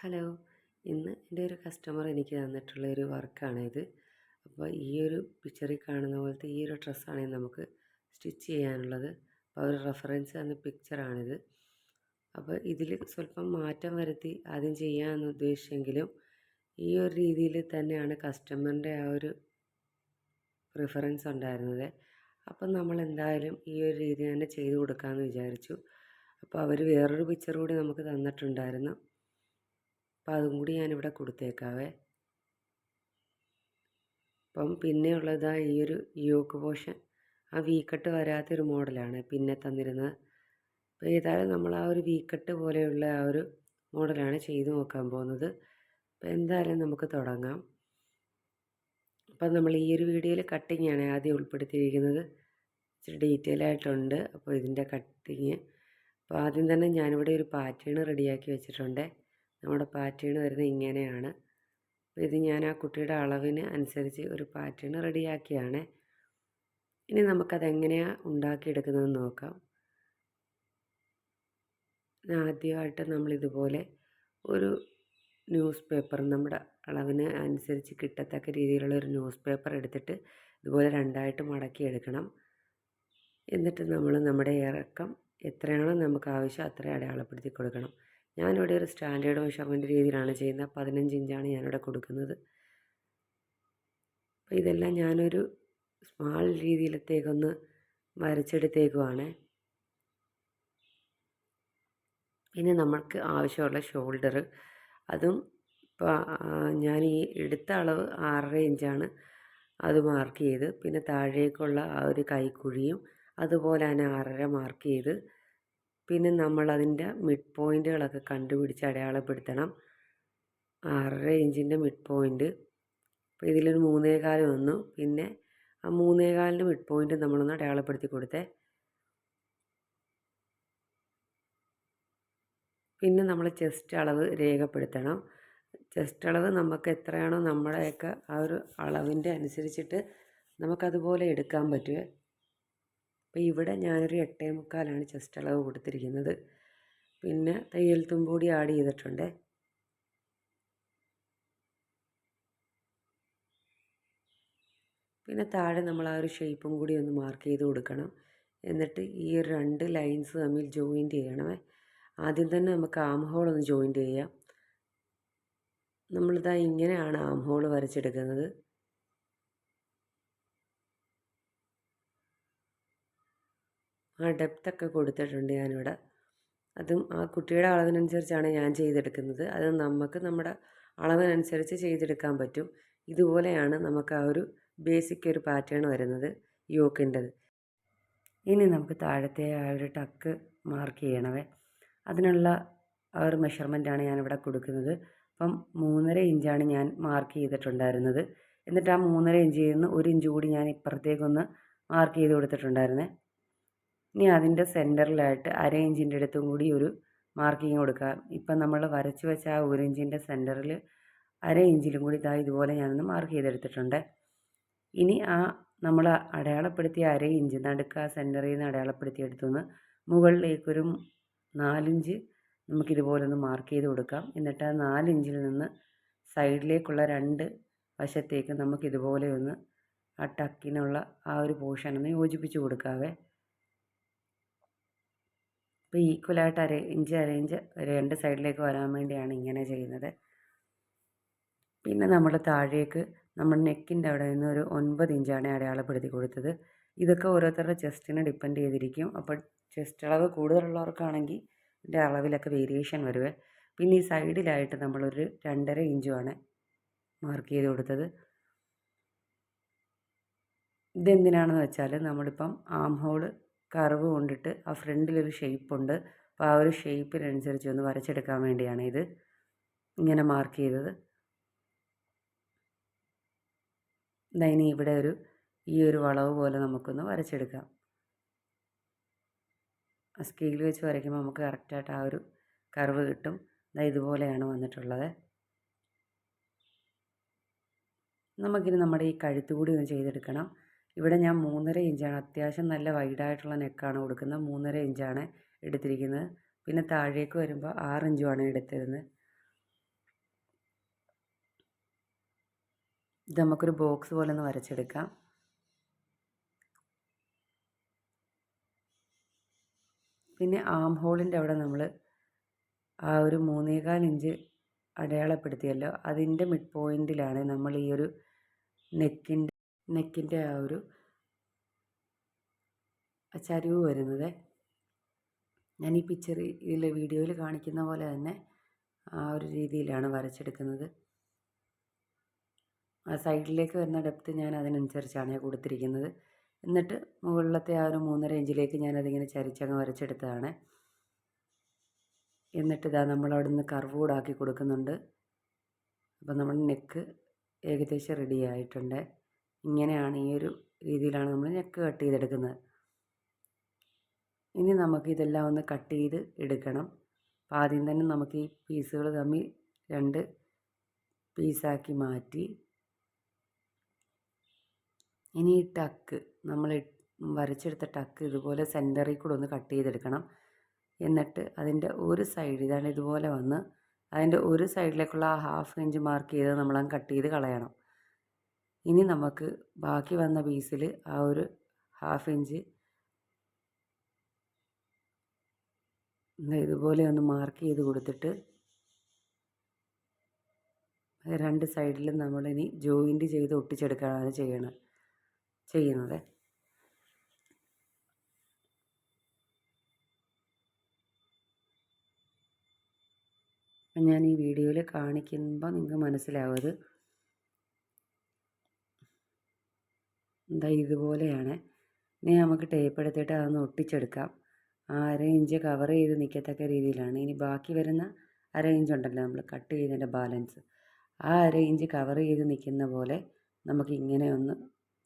Hello. ഇന്ന് എൻ്റെ ഒരു കസ്റ്റമർ എനിക്ക് തന്നിട്ടുള്ള ഒരു വർക്കാണിത്. അപ്പോൾ ഈ ഒരു പിക്ചറിൽ കാണുന്ന പോലത്തെ ഈ ഒരു ഡ്രസ്സാണ് നമുക്ക് സ്റ്റിച്ച് ചെയ്യാനുള്ളത്. അപ്പോൾ അവർ റെഫറൻസ് തന്ന പിക്ചറാണിത്. അപ്പോൾ ഇതിൽ സ്വല്പം മാറ്റം വരുത്തി ആദ്യം ചെയ്യാമെന്ന് ഉദ്ദേശിച്ചെങ്കിലും ഈ ഒരു രീതിയിൽ തന്നെയാണ് കസ്റ്റമറിൻ്റെ ആ ഒരു പ്രിഫറൻസ് ഉണ്ടായിരുന്നത്. അപ്പം നമ്മൾ എന്തായാലും ഈ ഒരു രീതി തന്നെ ചെയ്ത് കൊടുക്കാമെന്ന് വിചാരിച്ചു. അപ്പോൾ അവർ വേറൊരു പിക്ചർ കൂടി നമുക്ക് തന്നിട്ടുണ്ടായിരുന്നു. അപ്പോൾ അതും കൂടി ഞാനിവിടെ കൊടുത്തേക്കാവേ. അപ്പം പിന്നെയുള്ളത് ഈ ഒരു യോക്ക് പോർഷൻ ആ വീക്കട്ട് വരാത്തൊരു മോഡലാണ് പിന്നെ തന്നിരുന്നത്. അപ്പോൾ ഏതായാലും നമ്മൾ ആ ഒരു വീക്കട്ട് പോലെയുള്ള ആ ഒരു മോഡലാണ് ചെയ്ത് നോക്കാൻ പോകുന്നത്. അപ്പോൾ എന്തായാലും നമുക്ക് തുടങ്ങാം. അപ്പം നമ്മൾ ഈ ഒരു വീഡിയോയിൽ കട്ടിങ്ങാണ് ആദ്യം ഉൾപ്പെടുത്തിയിരിക്കുന്നത്. ഇച്ചിരി ഡീറ്റെയിൽ ആയിട്ടുണ്ട് അപ്പോൾ ഇതിൻ്റെ കട്ടിങ്. അപ്പോൾ ആദ്യം തന്നെ ഞാനിവിടെ ഒരു പാറ്റേൺ റെഡിയാക്കി വെച്ചിട്ടുണ്ട്. നമ്മുടെ പാറ്റേൺ വരുന്നത് ഇങ്ങനെയാണ്. അപ്പോൾ ഇത് ഞാൻ ആ കുട്ടിയുടെ അളവിന് അനുസരിച്ച് ഒരു പാറ്റേൺ റെഡിയാക്കിയാണ്. ഇനി നമുക്കതെങ്ങനെയാണ് ഉണ്ടാക്കിയെടുക്കുന്നതെന്ന് നോക്കാം. ആദ്യമായിട്ട് നമ്മളിതുപോലെ ഒരു ന്യൂസ് പേപ്പർ നമ്മുടെ അളവിന് അനുസരിച്ച് കിട്ടത്തക്ക രീതിയിലുള്ള ഒരു ന്യൂസ് പേപ്പർ എടുത്തിട്ട് ഇതുപോലെ രണ്ടായിട്ട് മടക്കിയെടുക്കണം. എന്നിട്ട് നമ്മൾ നമ്മുടെ ഇറക്കം എത്രയാണോ നമുക്ക് ആവശ്യം അത്രയും അടയാളപ്പെടുത്തി കൊടുക്കണം. ഞാനിവിടെ ഒരു സ്റ്റാൻഡേർഡ് മെഷർമെൻറ്റ് രീതിയിലാണ് ചെയ്യുന്നത്. 15 ഇഞ്ചാണ് ഞാനിവിടെ കൊടുക്കുന്നത്. അപ്പോൾ ഇതെല്ലാം ഞാനൊരു സ്മാൾ രീതിയിലത്തേക്കൊന്ന് വരച്ചെടുത്തേക്കുവാണ്. പിന്നെ നമുക്ക് ആവശ്യമുള്ള ഷോൾഡർ അതും ഇപ്പോൾ ഞാൻ ഈ എടുത്ത അളവ് 6.5 ഇഞ്ചാണ്. അത് മാർക്ക് ചെയ്ത് പിന്നെ താഴേക്കുള്ള ആ ഒരു കൈക്കുഴിയും അതുപോലെ തന്നെ 6.5 മാർക്ക് ചെയ്ത് പിന്നെ നമ്മളതിൻ്റെ മിഡ് പോയിൻറ്റുകളൊക്കെ കണ്ടുപിടിച്ച് അടയാളപ്പെടുത്തണം. 6.5 ഇഞ്ചിൻ്റെ മിഡ് പോയിൻറ്റ്. അപ്പോൾ ഇതിലൊരു 3.25 വന്നു. പിന്നെ ആ 3.25ൻ്റെ മിഡ് പോയിൻറ്റ് നമ്മളൊന്ന് അടയാളപ്പെടുത്തി കൊടുത്തേ. പിന്നെ നമ്മൾ ചെസ്റ്റ് അളവ് രേഖപ്പെടുത്തണം. ചെസ്റ്റ് അളവ് നമുക്ക് എത്രയാണോ നമ്മുടെയൊക്കെ ആ ഒരു അളവിൻ്റെ അനുസരിച്ചിട്ട് നമുക്കതുപോലെ എടുക്കാൻ പറ്റുമേ. അപ്പോൾ ഇവിടെ ഞാനൊരു 8.25 ചെസ്റ്റ് അളവ് കൊടുത്തിരിക്കുന്നത്. പിന്നെ തയ്യൽ തുമ്പ് കൂടി ആഡ് ചെയ്തിട്ടുണ്ട്. പിന്നെ താഴെ നമ്മൾ ആ ഒരു ഷേപ്പും കൂടി ഒന്ന് മാർക്ക് ചെയ്ത് കൊടുക്കണം. എന്നിട്ട് ഈ 2 ലൈൻസ് തമ്മിൽ ജോയിൻറ്റ് ചെയ്യണമേ. ആദ്യം തന്നെ നമുക്ക് ആം ഹോൾ ഒന്ന് ജോയിൻറ്റ് ചെയ്യാം. നമ്മളിതാ ഇങ്ങനെയാണ് ആം ഹോൾ വരച്ചെടുക്കുന്നത്. ആ ഡെപ്ത്തൊക്കെ കൊടുത്തിട്ടുണ്ട് ഞാനിവിടെ. അതും ആ കുട്ടിയുടെ അളവിനനുസരിച്ചാണ് ഞാൻ ചെയ്തെടുക്കുന്നത്. അത് നമുക്ക് നമ്മുടെ അളവിനനുസരിച്ച് ചെയ്തെടുക്കാൻ പറ്റും. ഇതുപോലെയാണ് നമുക്ക് ആ ഒരു ബേസിക് ഒരു പാറ്റേൺ വരുന്നത് യോക്കിൻ്റെത്. ഇനി നമുക്ക് താഴത്തെ ആ ഒരു ടക്ക് മാർക്ക് ചെയ്യണമേ. അതിനുള്ള ആ ഒരു മെഷർമെൻറ്റാണ് ഞാനിവിടെ കൊടുക്കുന്നത്. അപ്പം 3.5 ഇഞ്ചാണ് ഞാൻ മാർക്ക് ചെയ്തിട്ടുണ്ടായിരുന്നത്. എന്നിട്ട് ആ 3.5 ഇഞ്ചിൽ നിന്ന് 1 ഇഞ്ച് കൂടി ഞാൻ ഇപ്പുറത്തേക്കൊന്ന് മാർക്ക് ചെയ്ത് കൊടുത്തിട്ടുണ്ടായിരുന്നേ. ഇനി അതിൻ്റെ സെൻറ്ററിലായിട്ട് 1/2 ഇഞ്ചിൻ്റെ അടുത്തും കൂടി ഒരു മാർക്കിങ് കൊടുക്കാം. ഇപ്പം നമ്മൾ വരച്ച് വെച്ച ആ 1 ഇഞ്ചിൻ്റെ സെൻറ്ററിൽ 1/2 ഇഞ്ചിലും കൂടി ഇതുപോലെ ഞാനൊന്ന് മാർക്ക് ചെയ്തെടുത്തിട്ടുണ്ട്. ഇനി ആ നമ്മൾ അടയാളപ്പെടുത്തിയ 1/2 ഇഞ്ച് നടുക്ക് ആ സെൻറ്ററിൽ നിന്ന് അടയാളപ്പെടുത്തിയെടുത്തുനിന്ന് മുകളിലേക്കൊരു 4 ഇഞ്ച് നമുക്കിതുപോലെ ഒന്ന് മാർക്ക് ചെയ്ത് കൊടുക്കാം. എന്നിട്ട് ആ 4 ഇഞ്ചിൽ നിന്ന് സൈഡിലേക്കുള്ള 2 വശത്തേക്ക് നമുക്കിതുപോലെ ഒന്ന് ആ ടക്കിനുള്ള ആ ഒരു പോർഷൻ ഒന്ന് യോജിപ്പിച്ച് കൊടുക്കാവേ. അപ്പോൾ ഈക്വലായിട്ട് 1/2 ഇഞ്ച് 2 സൈഡിലേക്ക് വരാൻ വേണ്ടിയാണ് ഇങ്ങനെ ചെയ്യുന്നത്. പിന്നെ നമ്മൾ താഴേക്ക് നമ്മൾ നെക്കിൻ്റെ അവിടെ നിന്ന് ഒരു 9 ഇഞ്ചാണ് അടയാളപ്പെടുത്തി കൊടുത്തത്. ഇതൊക്കെ ഓരോരുത്തരുടെ ചെസ്റ്റിനെ ഡിപ്പെൻഡ് ചെയ്തിരിക്കും. അപ്പോൾ ചെസ്റ്റ് അളവ് കൂടുതലുള്ളവർക്കാണെങ്കിൽ ഇതിൻ്റെ അളവിലൊക്കെ വേരിയേഷൻ വരുവേ. പിന്നെ ഈ സൈഡിലായിട്ട് നമ്മളൊരു 2.5 ഇഞ്ചുമാണ് മാർക്ക് ചെയ്ത് കൊടുത്തത്. ഇതെന്തിനാണെന്ന് വെച്ചാൽ നമ്മളിപ്പം ആം ഹോള് കർവ് കൊണ്ടിട്ട് ആ ഫ്രണ്ടിലൊരു ഷേപ്പുണ്ട്. അപ്പോൾ ആ ഒരു ഷേപ്പിനനുസരിച്ച് ഒന്ന് വരച്ചെടുക്കാൻ വേണ്ടിയാണ് ഇത് ഇങ്ങനെ മാർക്ക് ചെയ്തത്. ഇനി ഇവിടെ ഈ ഒരു വളവ് പോലെ നമുക്കൊന്ന് വരച്ചെടുക്കാം. ആ സ്കെയിൽ വെച്ച് വരയ്ക്കുമ്പോൾ നമുക്ക് കറക്റ്റായിട്ട് ആ ഒരു കർവ് കിട്ടും. ഇതുപോലെയാണ് വന്നിട്ടുള്ളത്. നമുക്കിനി നമ്മുടെ ഈ കഴുത്ത് കൂടി ഒന്ന് ചെയ്തെടുക്കണം. ഇവിടെ ഞാൻ 3.5 ഇഞ്ചാണ്, അത്യാവശ്യം നല്ല വൈഡായിട്ടുള്ള നെക്കാണ് കൊടുക്കുന്നത്. 3.5 ഇഞ്ചാണ് എടുത്തിരിക്കുന്നത്. പിന്നെ താഴേക്ക് വരുമ്പോൾ 6 ഇഞ്ചുമാണ് എടുത്തിരുന്നത്. ഇത് നമുക്കൊരു ബോക്സ് പോലെ ഒന്ന് വരച്ചെടുക്കാം. പിന്നെ ആം ഹോളിൻ്റെ അവിടെ നമ്മൾ ആ ഒരു 3.25 ഇഞ്ച് അടയാളപ്പെടുത്തിയല്ലോ, അതിൻ്റെ മിഡ് പോയിൻറ്റിലാണ് നമ്മൾ ഈ ഒരു നെക്കിൻ്റെ ആ ഒരു ചരിവ് വരുന്നത്. ഞാൻ ഈ ഇതിൽ വീഡിയോയിൽ കാണിക്കുന്ന പോലെ തന്നെ ആ ഒരു രീതിയിലാണ് വരച്ചെടുക്കുന്നത്. ആ സൈഡിലേക്ക് വരുന്ന ഡെപ്ത് ഞാൻ അതിനനുസരിച്ചാണ് കൊടുത്തിരിക്കുന്നത്. എന്നിട്ട് മുകളിലത്തെ ആ ഒരു 3.5 ഇഞ്ചിലേക്ക് ഞാനതിങ്ങനെ ചരിച്ചങ്ങ് വരച്ചെടുത്തതാണ്. എന്നിട്ട് ഇതാ നമ്മളവിടെ നിന്ന് കർവ് കൂടാക്കി കൊടുക്കുന്നുണ്ട്. അപ്പോൾ നമ്മുടെ നെക്ക് ഏകദേശം റെഡി ആയിട്ടുണ്ട്. ഇങ്ങനെയാണ്, ഈ ഒരു രീതിയിലാണ് നമ്മൾ നെക്ക് കട്ട് ചെയ്തെടുക്കുന്നത്. ഇനി നമുക്ക് ഇതെല്ലാം ഒന്ന് കട്ട് ചെയ്ത് എടുക്കണം. അപ്പോൾ ആദ്യം തന്നെ നമുക്ക് ഈ പീസുകൾ തമ്മിൽ 2 പീസാക്കി മാറ്റി, ഇനി ഈ ടക്ക് നമ്മൾ വരച്ചെടുത്ത ടക്ക് ഇതുപോലെ സെൻറ്ററിൽ കൂടെ ഒന്ന് കട്ട് ചെയ്തെടുക്കണം. എന്നിട്ട് അതിൻ്റെ ഒരു സൈഡ് ഇതാണ് ഇതുപോലെ വന്ന് അതിൻ്റെ ഒരു സൈഡിലേക്കുള്ള ആ 1/2 ഇഞ്ച് മാർക്ക് ചെയ്ത് നമ്മളങ്ങ് കട്ട് ചെയ്ത് കളയണം. ഇനി നമുക്ക് ബാക്കി വന്ന പീസിൽ ആ ഒരു 1/2 ഇഞ്ച് ഇതുപോലെ ഒന്ന് മാർക്ക് ചെയ്ത് കൊടുത്തിട്ട് 2 സൈഡിലും നമ്മളിനി ജോയിൻറ്റ് ചെയ്ത് ഒട്ടിച്ചെടുക്കുകയാണ് ചെയ്യുന്നത്. ഞാൻ ഈ വീഡിയോയിൽ കാണിക്കുമ്പോൾ നിങ്ങൾക്ക് മനസ്സിലാവുന്നത് എന്താ ഇതുപോലെയാണ്. ഇനി നമുക്ക് ടേപ്പ് എടുത്തിട്ട് അതൊന്ന് ഒട്ടിച്ചെടുക്കാം. 1/2 ഇഞ്ച് കവർ ചെയ്ത് നിൽക്കത്തക്ക രീതിയിലാണ്. ഇനി ബാക്കി വരുന്ന 1/2 ഇഞ്ച് ഉണ്ടല്ലോ നമ്മൾ കട്ട് ചെയ്തതിൻ്റെ ബാലൻസ്, ആ 1/2 ഇഞ്ച് കവർ ചെയ്ത് നിൽക്കുന്ന പോലെ നമുക്ക് ഇങ്ങനെ ഒന്ന്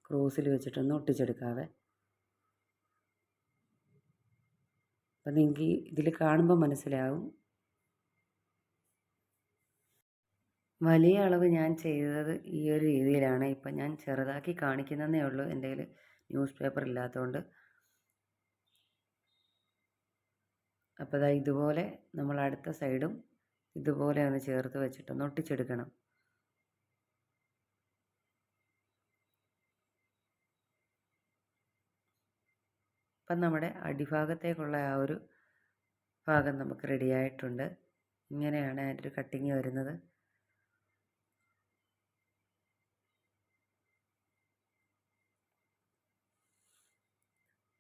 ക്രോസിൽ വെച്ചിട്ടൊന്ന് ഒട്ടിച്ചെടുക്കാവേ. അപ്പം നിങ്ങൾക്ക് ഇതിൽ കാണുമ്പോൾ മനസ്സിലാവും. വലിയ അളവ് ഞാൻ ചെയ്തത് ഈ ഒരു രീതിയിലാണ്. ഇപ്പം ഞാൻ ചെറുതാക്കി കാണിക്കുന്നതേ ഉള്ളൂ, എൻ്റെ കയ്യിൽ ന്യൂസ് പേപ്പർ ഇല്ലാത്തതുകൊണ്ട്. അപ്പോൾ ദാ ഇതുപോലെ നമ്മൾ അടുത്ത സൈഡും ഇതുപോലെ ഒന്ന് ചേർത്ത് വെച്ചിട്ടൊന്ന് ഒട്ടിച്ചെടുക്കണം. അപ്പം നമ്മുടെ അടിഭാഗത്തേക്കുള്ള ആ ഒരു ഭാഗം നമുക്ക് റെഡി ആയിട്ടുണ്ട്. ഇങ്ങനെയാണ് അതിൻ്റെ ഒരു കട്ടിങ് വരുന്നത്.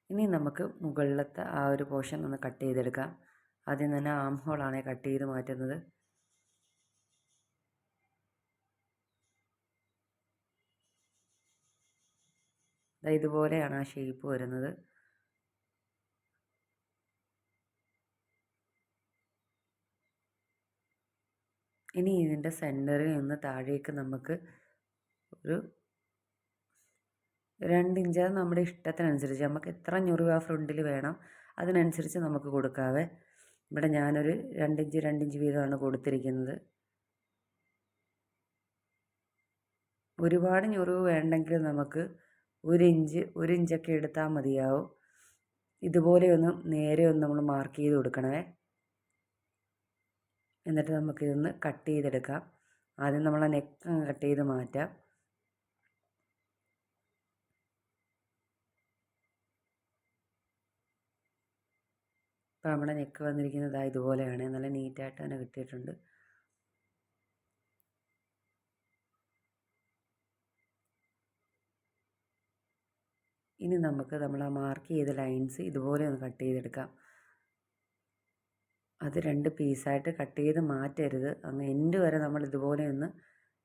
ഇനി നമുക്ക് മുകളിലത്തെ ആ ഒരു പോർഷൻ ഒന്ന് കട്ട് ചെയ്തെടുക്കാം. ആദ്യം തന്നെ ആം ഹോളാണ് കട്ട് ചെയ്ത് മാറ്റുന്നത്. ഇതുപോലെയാണ് ആ ഷേപ്പ് വരുന്നത്. ഇനി ഇതിൻ്റെ സെൻറ്ററിൽ നിന്ന് താഴേക്ക് നമുക്ക് ഒരു 2 ഇഞ്ച്, അത് നമ്മുടെ ഇഷ്ടത്തിനനുസരിച്ച് നമുക്ക് എത്ര ഞൊറിവ് ആ ഫ്രണ്ടിൽ വേണം അതിനനുസരിച്ച് നമുക്ക് കൊടുക്കാവേ. ഇവിടെ ഞാനൊരു 2 ഇഞ്ച് 2 ഇഞ്ച് വീതമാണ് കൊടുത്തിരിക്കുന്നത്. ഒരുപാട് ഞൊറിവ് വേണ്ടെങ്കിൽ നമുക്ക് 1 ഇഞ്ചൊക്കെ എടുത്താൽ മതിയാവും. ഇതുപോലെ ഒന്ന് നേരെ ഒന്ന് നമ്മൾ മാർക്ക് ചെയ്ത് കൊടുക്കണേ. എന്നിട്ട് നമുക്കിതൊന്ന് കട്ട് ചെയ്തെടുക്കാം. ആദ്യം നമ്മൾ ആ നെക്ക് കട്ട് ചെയ്ത് മാറ്റാം. ഇപ്പോൾ നമ്മുടെ നെക്ക് വന്നിരിക്കുന്നത് ഇതുപോലെയാണ്. നല്ല നീറ്റായിട്ട് തന്നെ കിട്ടിയിട്ടുണ്ട്. ഇനി നമുക്ക് നമ്മൾ ആ മാർക്ക് ചെയ്ത ലൈൻസ് ഇതുപോലെ ഒന്ന് കട്ട് ചെയ്തെടുക്കാം. അത് 2 പീസായിട്ട് കട്ട് ചെയ്ത് മാറ്റരുത്. അങ്ങ് എൻഡ് വരെ നമ്മൾ ഇതുപോലെ ഒന്ന്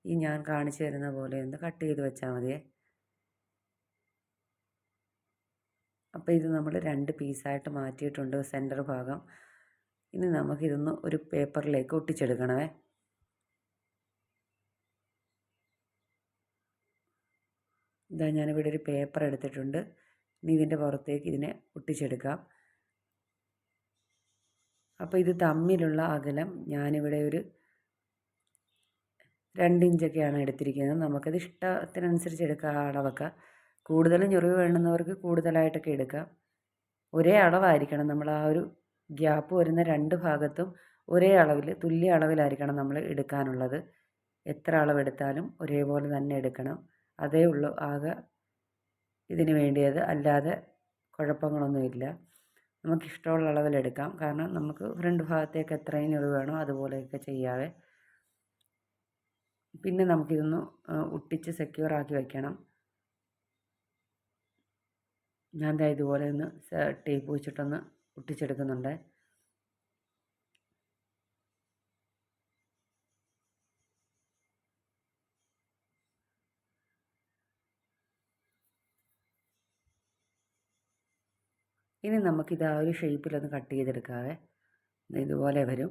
ഈ ഞാൻ കാണിച്ചു തരുന്ന പോലെ ഒന്ന് കട്ട് ചെയ്ത് വെച്ചാൽ മതിയേ. അപ്പോൾ ഇത് നമ്മൾ 2 പീസായിട്ട് മാറ്റിയിട്ടുണ്ട് സെൻറ്റർ ഭാഗം. ഇനി നമുക്കിതൊന്ന് ഒരു പേപ്പറിലേക്ക് ഒട്ടിച്ചെടുക്കണമേ. ഇതാ ഞാനിവിടെ ഒരു പേപ്പർ എടുത്തിട്ടുണ്ട്. ഇനി ഇതിൻ്റെ പുറത്തേക്ക് ഇതിനെ ഒട്ടിച്ചെടുക്കാം. അപ്പോൾ ഇത് തമ്മിലുള്ള അകലം ഞാനിവിടെ ഒരു 2 ഇഞ്ചൊക്കെയാണ് എടുത്തിരിക്കുന്നത്. നമുക്കത് ഇഷ്ടത്തിനനുസരിച്ച് എടുക്കാം, അളവൊക്കെ. കൂടുതൽ ഞൊറിവ് വേണ്ടുന്നവർക്ക് കൂടുതലായിട്ടൊക്കെ എടുക്കാം. ഒരേ അളവായിരിക്കണം. നമ്മൾ ആ ഒരു ഗ്യാപ്പ് വരുന്ന 2 ഭാഗത്തും ഒരേ അളവിൽ തുല്യ അളവിലായിരിക്കണം നമ്മൾ എടുക്കാനുള്ളത്. എത്ര അളവെടുത്താലും ഒരേപോലെ തന്നെ എടുക്കണം. അതേ ഉള്ളൂ ആകെ ഇതിന് വേണ്ടിയത്, അല്ലാതെ കുഴപ്പങ്ങളൊന്നുമില്ല. നമുക്കിഷ്ടമുള്ള അളവിലെടുക്കാം. കാരണം നമുക്ക് ഫ്രണ്ട് ഭാഗത്തേക്ക് എത്രയും ഞൊറി വേണോ അതുപോലെയൊക്കെ ചെയ്യാവേ. പിന്നെ നമുക്കിതൊന്ന് ഒട്ടിച്ച് സെക്യൂർ ആക്കി വെക്കണം. ഞാൻ ദാ ഇതുപോലെ ഒന്ന് ടേപ്പ് വെച്ചിട്ടൊന്ന് ഒട്ടിച്ചെടുക്കുന്നുണ്ട്. ഇനി നമുക്കിത് ആ ഒരു ഷേപ്പിലൊന്ന് കട്ട് ചെയ്തെടുക്കാവേ. ഇതുപോലെ വരും.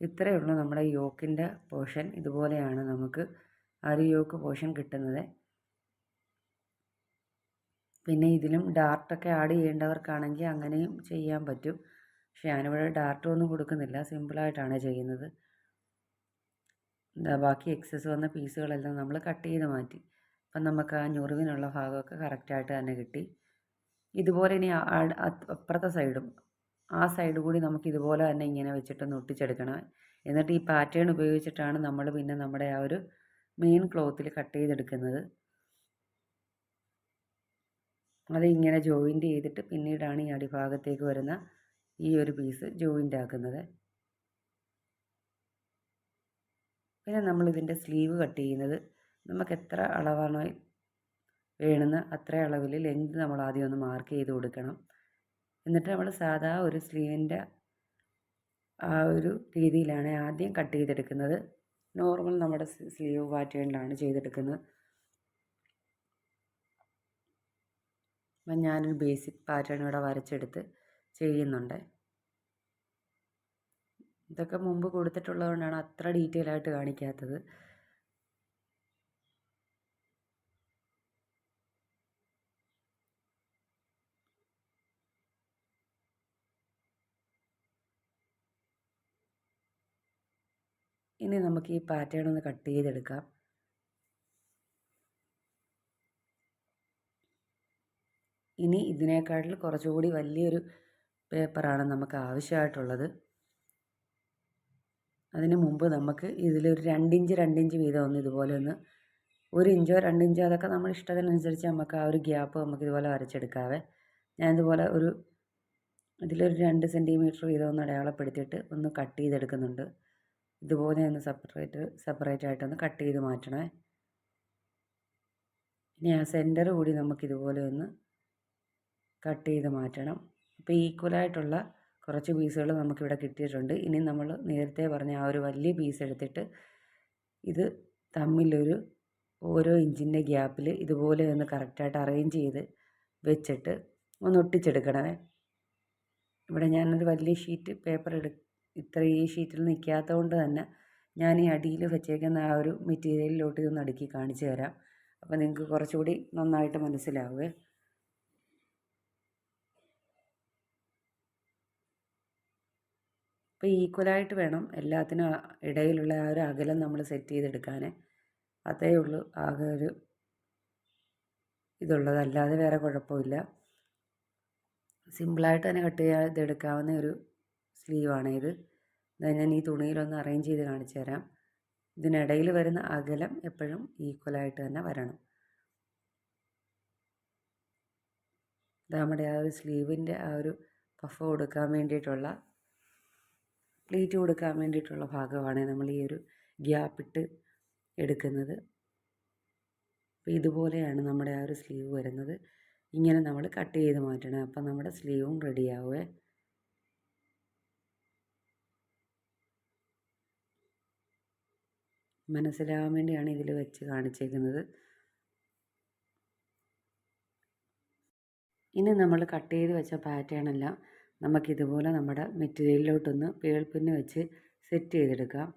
ഇത്രയേ ഉള്ളൂ നമ്മുടെ യോക്കിൻ്റെ പോർഷൻ. ഇതുപോലെയാണ് നമുക്ക് ആ ഒരു യോക്ക് പോർഷൻ കിട്ടുന്നത്. പിന്നെ ഇതിലും ഡാർട്ടൊക്കെ ആഡ് ചെയ്യേണ്ടവർക്കാണെങ്കിൽ അങ്ങനെയും ചെയ്യാൻ പറ്റും. പക്ഷെ ഞാനിവിടെ ഡാർട്ടൊന്നും കൊടുക്കുന്നില്ല, സിമ്പിളായിട്ടാണ് ചെയ്യുന്നത്. ബാക്കി എക്സസ് വന്ന പീസുകളെല്ലാം നമ്മൾ കട്ട് ചെയ്ത് മാറ്റി. അപ്പം നമുക്ക് ആ ഞൊറിവിനുള്ള ഭാഗമൊക്കെ കറക്റ്റായിട്ട് തന്നെ കിട്ടി. ഇതുപോലെ ഇനി അപ്പുറത്തെ സൈഡും ആ സൈഡ് കൂടി നമുക്ക് ഇതുപോലെ തന്നെ ഇങ്ങനെ വെച്ചിട്ടൊന്ന് ഒട്ടിച്ചെടുക്കണം. എന്നിട്ട് ഈ പാറ്റേൺ ഉപയോഗിച്ചിട്ടാണ് നമ്മൾ പിന്നെ നമ്മുടെ ആ ഒരു മെയിൻ ക്ലോത്തിൽ കട്ട് ചെയ്തെടുക്കുന്നത്. അത് ഇങ്ങനെ ജോയിൻറ്റ് ചെയ്തിട്ട് പിന്നീടാണ് ഈ അടിഭാഗത്തേക്ക് വരുന്ന ഈ ഒരു പീസ് ജോയിൻ്റ് ആക്കുന്നത്. പിന്നെ നമ്മളിതിൻ്റെ സ്ലീവ് കട്ട് ചെയ്യുന്നത് നമുക്ക് എത്ര അളവാണോ വേണമെന്ന് അത്ര അളവിൽ ലെങ്ത് നമ്മൾ ആദ്യം ഒന്ന് മാർക്ക് ചെയ്ത് കൊടുക്കണം. എന്നിട്ട് നമ്മൾ സാധാ ഒരു സ്ലീവിൻ്റെ ആ ഒരു രീതിയിലാണ് ആദ്യം കട്ട് ചെയ്തെടുക്കുന്നത്. നോർമൽ നമ്മുടെ സ്ലീവ് പാറ്റേണിലാണ് ചെയ്തെടുക്കുന്നത്. അപ്പം ഞാനൊരു ബേസിക് പാറ്റേൺ ഇവിടെ വരച്ചെടുത്ത് ചെയ്യുന്നുണ്ട്. ഇതൊക്കെ മുമ്പ് കൊടുത്തിട്ടുള്ളതുകൊണ്ടാണ് അത്ര ഡീറ്റെയിൽ ആയിട്ട് കാണിക്കാത്തത്. ഇനി നമുക്ക് ഈ പാറ്റേൺ ഒന്ന് കട്ട് ചെയ്തെടുക്കാം. ഇനി ഇതിനേക്കാട്ടിൽ കുറച്ചുകൂടി വലിയൊരു പേപ്പറാണ് നമുക്ക് ആവശ്യമായിട്ടുള്ളത്. അതിന് മുമ്പ് നമുക്ക് ഇതിലൊരു 2 ഇഞ്ച് 2 ഇഞ്ച് വീതം ഒന്ന് ഇതുപോലെ ഒന്ന് 1 ഇഞ്ചോ 2 ഇഞ്ചോ അതൊക്കെ നമ്മുടെ ഇഷ്ടത്തിനനുസരിച്ച് നമുക്ക് ആ ഒരു ഗ്യാപ്പ് നമുക്ക് ഇതുപോലെ വരച്ചെടുക്കാവേ. ഞാനിതുപോലെ ഇതിലൊരു 2 സെൻറ്റിമീറ്റർ വീതം ഒന്ന് അടയാളപ്പെടുത്തിയിട്ട് ഒന്ന് കട്ട് ചെയ്തെടുക്കുന്നുണ്ട്. ഇതുപോലെ ഒന്ന് സെപ്പറേറ്റ് ആയിട്ടൊന്ന് കട്ട് ചെയ്ത് മാറ്റണേ. ഇനി ആ സെൻറ്റർ കൂടി നമുക്കിതുപോലെ ഒന്ന് കട്ട് ചെയ്ത് മാറ്റണം. അപ്പോൾ ഈക്വലായിട്ടുള്ള കുറച്ച് പീസുകൾ നമുക്കിവിടെ കിട്ടിയിട്ടുണ്ട്. ഇനി നമ്മൾ നേരത്തെ പറഞ്ഞ ആ ഒരു വലിയ പീസ് എടുത്തിട്ട് ഇത് തമ്മിലൊരു ഓരോ ഇഞ്ചിൻ്റെ ഗ്യാപ്പിൽ ഇതുപോലെ ഒന്ന് കറക്റ്റായിട്ട് അറേഞ്ച് ചെയ്ത് വെച്ചിട്ട് ഒന്ന് ഒട്ടിച്ചെടുക്കണമേ. ഇവിടെ ഞാനൊരു വലിയ ഷീറ്റ് പേപ്പർ ഇത്ര ഈ ഷീറ്റിൽ നിൽക്കാത്തത് കൊണ്ട് തന്നെ ഞാൻ ഈ അടിയിൽ വെച്ചേക്കുന്ന ആ ഒരു മെറ്റീരിയലിലോട്ട് ഇതൊന്ന് അടുക്കി കാണിച്ചു തരാം. അപ്പോൾ നിങ്ങൾക്ക് കുറച്ചുകൂടി നന്നായിട്ട് മനസ്സിലാവുമേ. അപ്പോൾ ഈക്വലായിട്ട് വേണം എല്ലാത്തിനും ഇടയിലുള്ള ആ ഒരു അകലം നമ്മൾ സെറ്റ് ചെയ്തെടുക്കാൻ. അതേ ഉള്ളൂ ആകെ ഒരു ഇതുള്ളത്, അല്ലാതെ വേറെ കുഴപ്പമില്ല. സിമ്പിളായിട്ട് തന്നെ കട്ട് ചെയ്തെടുക്കാവുന്ന ഒരു സ്ലീവാണ് ഇത്. ഞാൻ ഈ തുണിയിലൊന്ന് അറേഞ്ച് ചെയ്ത് കാണിച്ചു തരാം. ഇതിനിടയിൽ വരുന്ന അകലം എപ്പോഴും ഈക്വലായിട്ട് തന്നെ വരണം. ഇത് നമ്മുടെ ആ ഒരു സ്ലീവിൻ്റെ ആ ഒരു പഫ് കൊടുക്കാൻ വേണ്ടിയിട്ടുള്ള പ്ലീറ്റ് കൊടുക്കാൻ വേണ്ടിയിട്ടുള്ള ഭാഗമാണ് നമ്മൾ ഈ ഒരു ഗ്യാപ്പിട്ട് എടുക്കുന്നത്. അപ്പോൾ ഇതുപോലെയാണ് നമ്മുടെ ആ ഒരു സ്ലീവ് വരുന്നത്. ഇങ്ങനെ നമ്മൾ കട്ട് ചെയ്ത് മാറ്റണം. അപ്പം നമ്മുടെ സ്ലീവും റെഡിയാവുമേ. മനസ്സിലാവാൻ വേണ്ടിയാണ് ഇതിൽ വെച്ച് കാണിച്ചേക്കുന്നത്. ഇനി നമ്മൾ കട്ട് ചെയ്ത് വെച്ച പാറ്റേണെല്ലാം നമുക്കിതുപോലെ നമ്മുടെ മെറ്റീരിയലിലോട്ടൊന്ന് പേൾപ്പിന്ന് വെച്ച് സെറ്റ് ചെയ്തെടുക്കാം.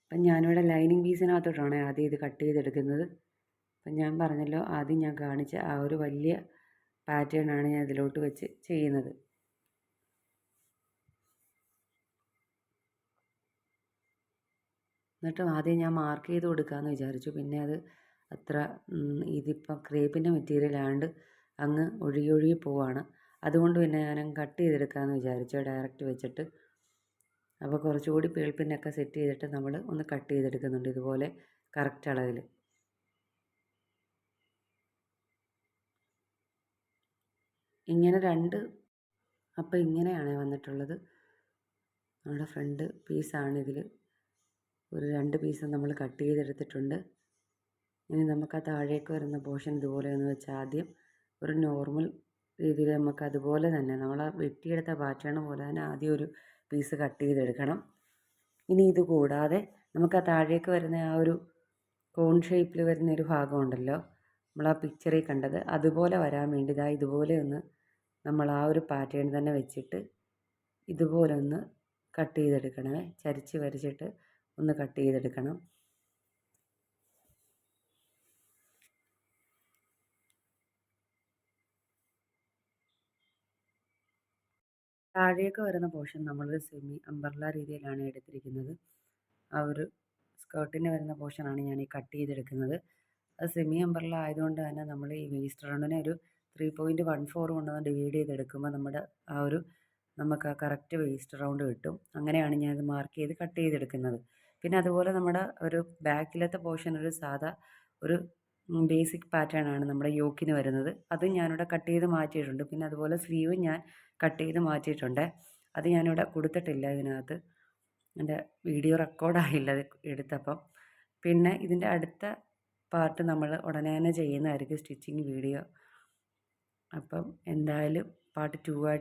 അപ്പം ഞാനിവിടെ ലൈനിങ് പീസിനകത്തോട്ടാണ് ആദ്യം ഇത് കട്ട് ചെയ്തെടുക്കുന്നത്. അപ്പം ഞാൻ പറഞ്ഞല്ലോ ആദ്യം ഞാൻ കാണിച്ച ആ ഒരു വലിയ പാറ്റേണാണ് ഞാൻ ഇതിലോട്ട് വെച്ച് ചെയ്യുന്നത്. എന്നിട്ട് ആദ്യം ഞാൻ മാർക്ക് ചെയ്ത് കൊടുക്കാമെന്ന് വിചാരിച്ചു. പിന്നെ അത് അത്ര ഇതിപ്പം ക്രേപ്പിൻ്റെ മെറ്റീരിയൽ ആയതുകൊണ്ട് അങ്ങ് ഒഴുകി പോവാണ്. അതുകൊണ്ട് പിന്നെ ഞാൻ കട്ട് ചെയ്തെടുക്കാമെന്ന് വിചാരിച്ചു ഡയറക്റ്റ് വെച്ചിട്ട്. അപ്പോൾ കുറച്ചുകൂടി പേൾപ്പിനൊക്കെ സെറ്റ് ചെയ്തിട്ട് നമ്മൾ ഒന്ന് കട്ട് ചെയ്തെടുക്കുന്നുണ്ട് ഇതുപോലെ കറക്റ്റ് അളവിൽ. ഇങ്ങനെ അപ്പോൾ ഇങ്ങനെയാണ് വന്നിട്ടുള്ളത്. നമ്മുടെ ഫ്രണ്ട് പീസാണിതിൽ. ഒരു 2 പീസ് നമ്മൾ കട്ട് ചെയ്തെടുത്തിട്ടുണ്ട്. ഇനി നമുക്ക് ആ താഴേക്ക് വരുന്ന പോർഷൻ ഇതുപോലെ ഒന്ന് വെച്ച് ആദ്യം ഒരു നോർമൽ രീതിയിൽ നമുക്ക് അതുപോലെ തന്നെ നമ്മൾ ആ വെട്ടിയെടുത്ത പാറ്റേൺ പോലെ തന്നെ ആദ്യം ഒരു പീസ് കട്ട് ചെയ്തെടുക്കണം. ഇനി ഇത് കൂടാതെ നമുക്ക് ആ താഴേക്ക് വരുന്ന ആ ഒരു കോൺ ഷേപ്പിൽ വരുന്ന ഒരു ഭാഗമുണ്ടല്ലോ, നമ്മൾ ആ പിക്ചറിൽ കണ്ടത്, അതുപോലെ വരാൻ വേണ്ടി ഇതുപോലെ ഒന്ന് നമ്മൾ ആ ഒരു പാറ്റേൺ തന്നെ വെച്ചിട്ട് ഇതുപോലെ ഒന്ന് കട്ട് ചെയ്തെടുക്കണമേ. ചരിച്ച് വരച്ചിട്ട് ഒന്ന് കട്ട് ചെയ്തെടുക്കണം. താഴേക്ക് വരുന്ന പോർഷൻ നമ്മളൊരു സെമി അംബ്രല്ല രീതിയിലാണ് എടുത്തിരിക്കുന്നത്. ആ ഒരു സ്കേർട്ടിന് വരുന്ന പോർഷനാണ് ഞാൻ ഈ കട്ട് ചെയ്തെടുക്കുന്നത്. അത് സെമി അംബ്രല്ല ആയതുകൊണ്ട് തന്നെ നമ്മൾ ഈ വേസ്റ്റ് റൗണ്ടിനെ ഒരു 3.14 കൊണ്ടൊന്ന് ഡിവൈഡ് ചെയ്തെടുക്കുമ്പോൾ നമുക്ക് ആ കറക്റ്റ് വേസ്റ്റ് റൗണ്ട് കിട്ടും. അങ്ങനെയാണ് ഞാനത് മാർക്ക് ചെയ്ത് കട്ട് ചെയ്തെടുക്കുന്നത്. പിന്നെ അതുപോലെ നമ്മുടെ ഒരു ബാക്കിലത്തെ പോർഷൻ ഒരു സാധാ ഒരു ബേസിക് പാറ്റേൺ ആണ് നമ്മുടെ യോക്കിന് വരുന്നത്. അതും ഞാനിവിടെ കട്ട് ചെയ്ത് മാറ്റിയിട്ടുണ്ട്. പിന്നെ അതുപോലെ സ്ലീവ് ഞാൻ കട്ട് ചെയ്ത് മാറ്റിയിട്ടുണ്ട്. അത് ഞാനിവിടെ കൊടുത്തിട്ടില്ല ഇതിനകത്ത്. എൻ്റെ വീഡിയോ റെക്കോർഡായില്ല അത് എടുത്തപ്പം. പിന്നെ ഇതിൻ്റെ അടുത്ത പാർട്ട് നമ്മൾ ഉടനെ തന്നെ ചെയ്യുന്നതായിരിക്കും, സ്റ്റിച്ചിങ് വീഡിയോ. അപ്പം എന്തായാലും പാർട്ട് 2 ആയിട്ട്